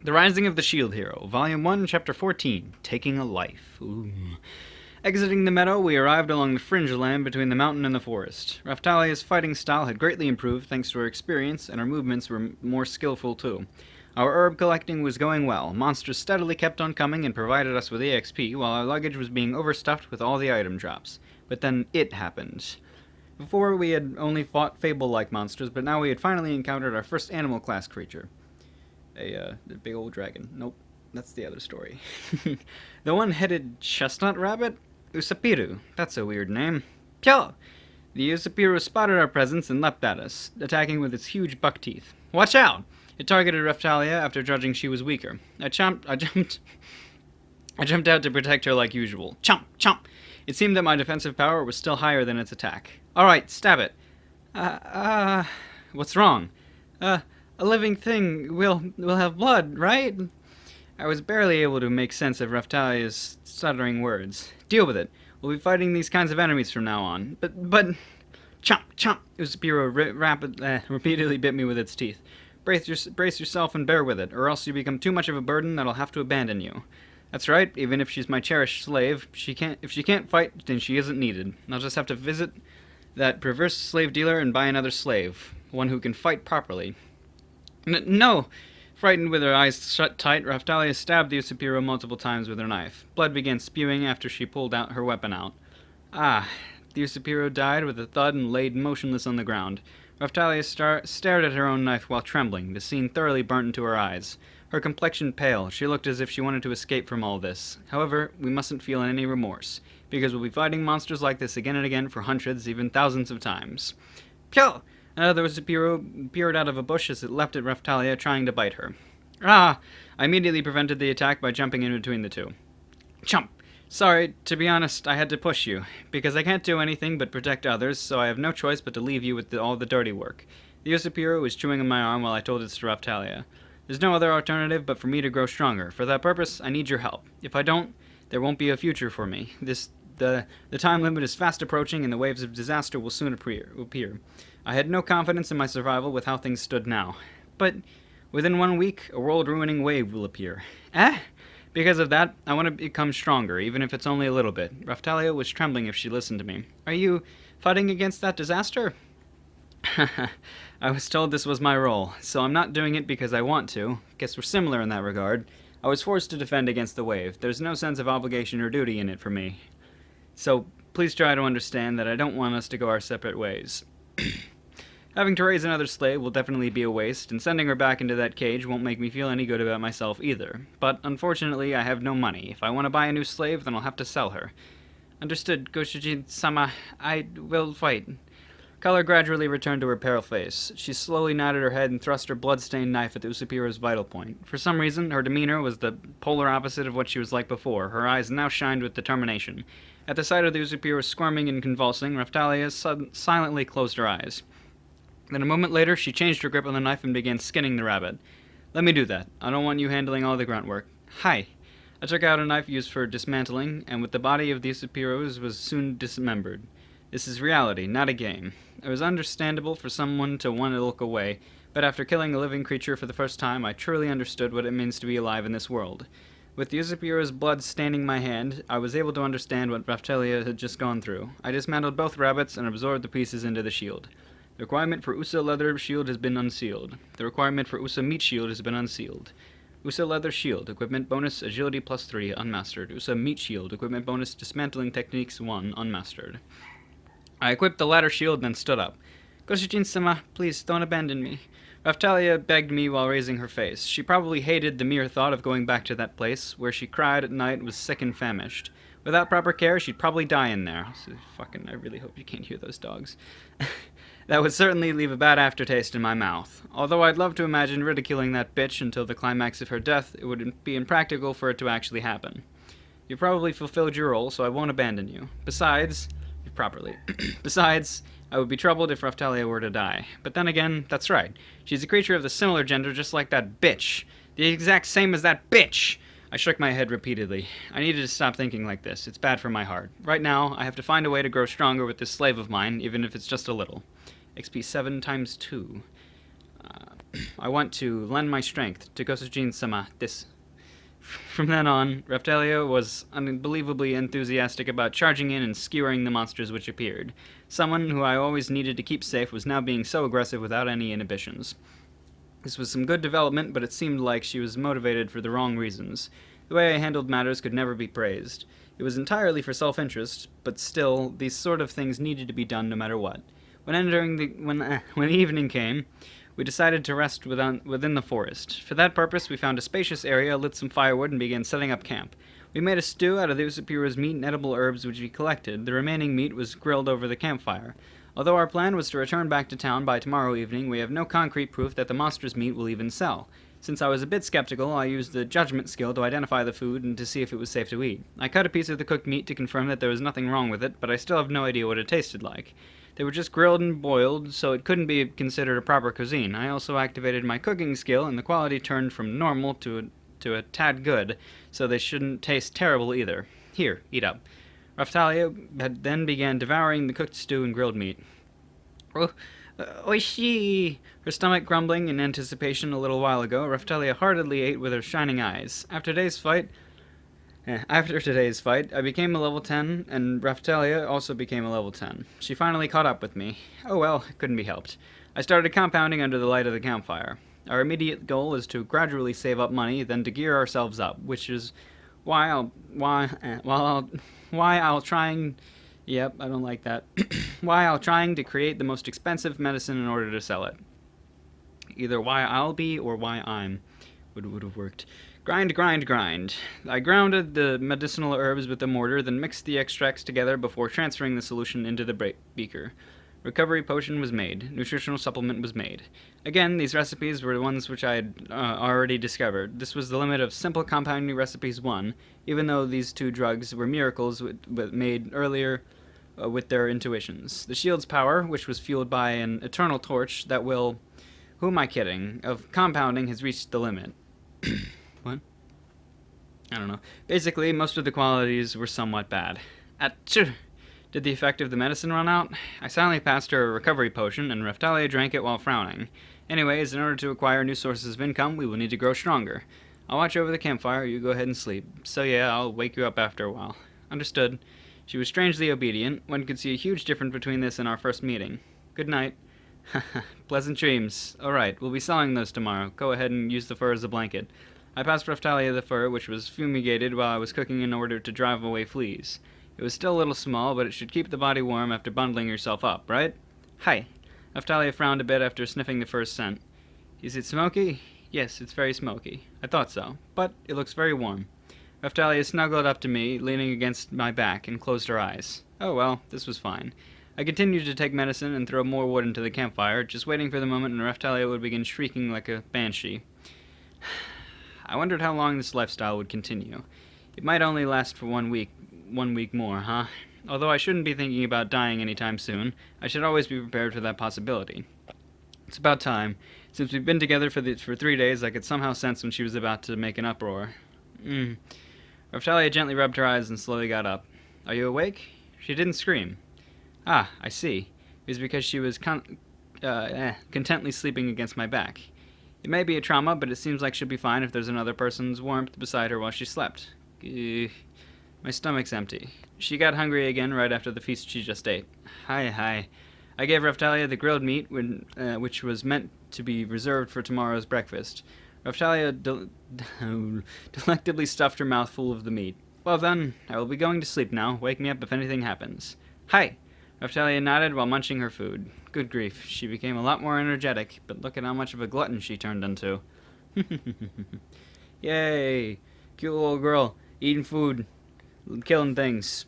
The Rising of the Shield Hero, Volume 1, Chapter 14, Taking a Life. Ooh. Exiting the meadow, we arrived along the fringe land between the mountain and the forest. Raftalia's fighting style had greatly improved thanks to her experience, and her movements were more skillful too. Our herb collecting was going well. Monsters steadily kept on coming and provided us with EXP, while our luggage was being overstuffed with all the item drops. But then it happened. Before, we had only fought fable-like monsters, but now we had finally encountered our first animal class creature. A big old dragon. Nope, that's the other story. The one-headed chestnut rabbit? Usapiru. That's a weird name. Pyo! The Usapiru spotted our presence and leapt at us, attacking with its huge buck teeth. Watch out! It targeted Raftalia after judging she was weaker. I jumped out to protect her like usual. Chomp! Chomp! It seemed that my defensive power was still higher than its attack. Alright, stab it. What's wrong? A living thing will have blood, right? I was barely able to make sense of Raftalia's stuttering words. Deal with it. We'll be fighting these kinds of enemies from now on. But... Chomp! Chomp! Uspiro repeatedly bit me with its teeth. Brace yourself and bear with it, or else you become too much of a burden that'll have to abandon you. That's right, even if she's my cherished slave, if she can't fight, then she isn't needed. I'll just have to visit that perverse slave dealer and buy another slave. One who can fight properly. No! Frightened with her eyes shut tight, Raftalia stabbed the Usapiro multiple times with her knife. Blood began spewing after she pulled out her weapon out. The Usapiro died with a thud and laid motionless on the ground. Raftalia stared at her own knife while trembling, the scene thoroughly burnt into her eyes. Her complexion pale, she looked as if she wanted to escape from all this. However, we mustn't feel any remorse, because we'll be fighting monsters like this again and again for hundreds, even thousands of times. Pyo! Another Usapiro peered out of a bush as it leapt at Raftalia, trying to bite her. I immediately prevented the attack by jumping in between the two. Chump! Sorry, to be honest, I had to push you, because I can't do anything but protect others, so I have no choice but to leave you with all the dirty work. The Usapiro was chewing on my arm while I told it to Raftalia. There's no other alternative but for me to grow stronger. For that purpose, I need your help. If I don't, there won't be a future for me. The time limit is fast approaching, and the waves of disaster will soon appear. I had no confidence in my survival with how things stood now. But within 1 week, a world-ruining wave will appear. Because of that, I want to become stronger, even if it's only a little bit. Raftalia was trembling if she listened to me. Are you fighting against that disaster? I was told this was my role, so I'm not doing it because I want to. Guess we're similar in that regard. I was forced to defend against the wave. There's no sense of obligation or duty in it for me. So, please try to understand that I don't want us to go our separate ways. Having to raise another slave will definitely be a waste, and sending her back into that cage won't make me feel any good about myself either. But, unfortunately, I have no money. If I want to buy a new slave, then I'll have to sell her. Understood, Goshujin-sama. I will fight. Color gradually returned to her pale face. She slowly nodded her head and thrust her blood-stained knife at the Usapiro's vital point. For some reason, her demeanor was the polar opposite of what she was like before. Her eyes now shined with determination. At the sight of the Usapiro squirming and convulsing, Raftalia silently closed her eyes. Then a moment later, she changed her grip on the knife and began skinning the rabbit. Let me do that. I don't want you handling all the grunt work. Hi. I took out a knife used for dismantling, and with the body of the Usapiros was soon dismembered. This is reality, not a game. It was understandable for someone to want to look away, but after killing a living creature for the first time, I truly understood what it means to be alive in this world. With the Usapiro's blood staining my hand, I was able to understand what Raftalia had just gone through. I dismantled both rabbits and absorbed the pieces into the shield. The requirement for USA leather shield has been unsealed. The requirement for USA meat shield has been unsealed. USA leather shield, equipment bonus, agility plus 3, unmastered. USA meat shield, equipment bonus, dismantling techniques 1, unmastered. I equipped the latter shield, then stood up. Goshujin-sama, please don't abandon me. Raftalia begged me while raising her face. She probably hated the mere thought of going back to that place, where she cried at night and was sick and famished. Without proper care, she'd probably die in there. So I really hope you can't hear those dogs. That would certainly leave a bad aftertaste in my mouth. Although I'd love to imagine ridiculing that bitch until the climax of her death, it would be impractical for it to actually happen. You probably fulfilled your role, so I won't abandon you. Besides, I would be troubled if Raftalia were to die. But then again, that's right. She's a creature of the similar gender just like that bitch. The exact same as that bitch! I shook my head repeatedly. I needed to stop thinking like this. It's bad for my heart. Right now, I have to find a way to grow stronger with this slave of mine, even if it's just a little. XP 7 times 2. I want to lend my strength to Kosujin-sama. This. From then on, Raftalia was unbelievably enthusiastic about charging in and skewering the monsters which appeared. Someone who I always needed to keep safe was now being so aggressive without any inhibitions. This was some good development, but it seemed like she was motivated for the wrong reasons. The way I handled matters could never be praised. It was entirely for self-interest, but still, these sort of things needed to be done no matter what. When evening came, we decided to rest within the forest. For that purpose, we found a spacious area, lit some firewood, and began setting up camp. We made a stew out of the Usapiro's meat and edible herbs which we collected. The remaining meat was grilled over the campfire. Although our plan was to return back to town by tomorrow evening, we have no concrete proof that the monster's meat will even sell. Since I was a bit skeptical, I used the judgment skill to identify the food and to see if it was safe to eat. I cut a piece of the cooked meat to confirm that there was nothing wrong with it, but I still have no idea what it tasted like. They were just grilled and boiled, so it couldn't be considered a proper cuisine. I also activated my cooking skill, and the quality turned from normal to a tad good, so they shouldn't taste terrible either. Here, eat up. Raftalia then began devouring the cooked stew and grilled meat. Oishii! Her stomach grumbling in anticipation a little while ago, Raftalia heartily ate with her shining eyes. After today's fight, I became a level 10, and Raftalia also became a level 10. She finally caught up with me. Oh well, it couldn't be helped. I started compounding under the light of the campfire. Our immediate goal is to gradually save up money, then to gear ourselves up, which is why I'll trying. Yep, I don't like that. Why I'll trying to create the most expensive medicine in order to sell it. Either why I'll be or why I'm would have worked. Grind. I grounded the medicinal herbs with the mortar, then mixed the extracts together before transferring the solution into the beaker. Recovery potion was made. Nutritional supplement was made. Again, these recipes were the ones which I had already discovered. This was the limit of simple compounding recipes 1, even though these two drugs were miracles made earlier with their intuitions. The shield's power, which was fueled by an eternal torch that will... Who am I kidding? Of compounding has reached the limit. What? I don't know. Basically, most of the qualities were somewhat bad. Achoo! Did the effect of the medicine run out? I silently passed her a recovery potion, and Raftalia drank it while frowning. Anyways, in order to acquire new sources of income, we will need to grow stronger. I'll watch over the campfire, you go ahead and sleep. So yeah, I'll wake you up after a while. Understood. She was strangely obedient. One could see a huge difference between this and our first meeting. Good night. Pleasant dreams. Alright, we'll be selling those tomorrow. Go ahead and use the fur as a blanket. I passed Raftalia the fur, which was fumigated while I was cooking in order to drive away fleas. It was still a little small, but it should keep the body warm after bundling yourself up, right? Hi. Raftalia frowned a bit after sniffing the first scent. Is it smoky? Yes, it's very smoky. I thought so, but it looks very warm. Raftalia snuggled up to me, leaning against my back, and closed her eyes. Oh well, this was fine. I continued to take medicine and throw more wood into the campfire, just waiting for the moment when Raftalia would begin shrieking like a banshee. I wondered how long this lifestyle would continue. It might only last for 1 week more, huh? Although I shouldn't be thinking about dying anytime soon, I should always be prepared for that possibility. It's about time. Since we've been together for 3 days, I could somehow sense when she was about to make an uproar. Raftalia gently rubbed her eyes and slowly got up. Are you awake? She didn't scream. Ah, I see. It was because she was contently sleeping against my back. It may be a trauma, but it seems like she'll be fine if there's another person's warmth beside her while she slept. My stomach's empty. She got hungry again right after the feast she just ate. Hi. I gave Raftalia the grilled meat, which was meant to be reserved for tomorrow's breakfast. Raftalia delectably stuffed her mouth full of the meat. Well then, I will be going to sleep now. Wake me up if anything happens. Hi! Raftalia nodded while munching her food. Good grief, she became a lot more energetic, but look at how much of a glutton she turned into. Yay! Cute little girl, eating food, killing things.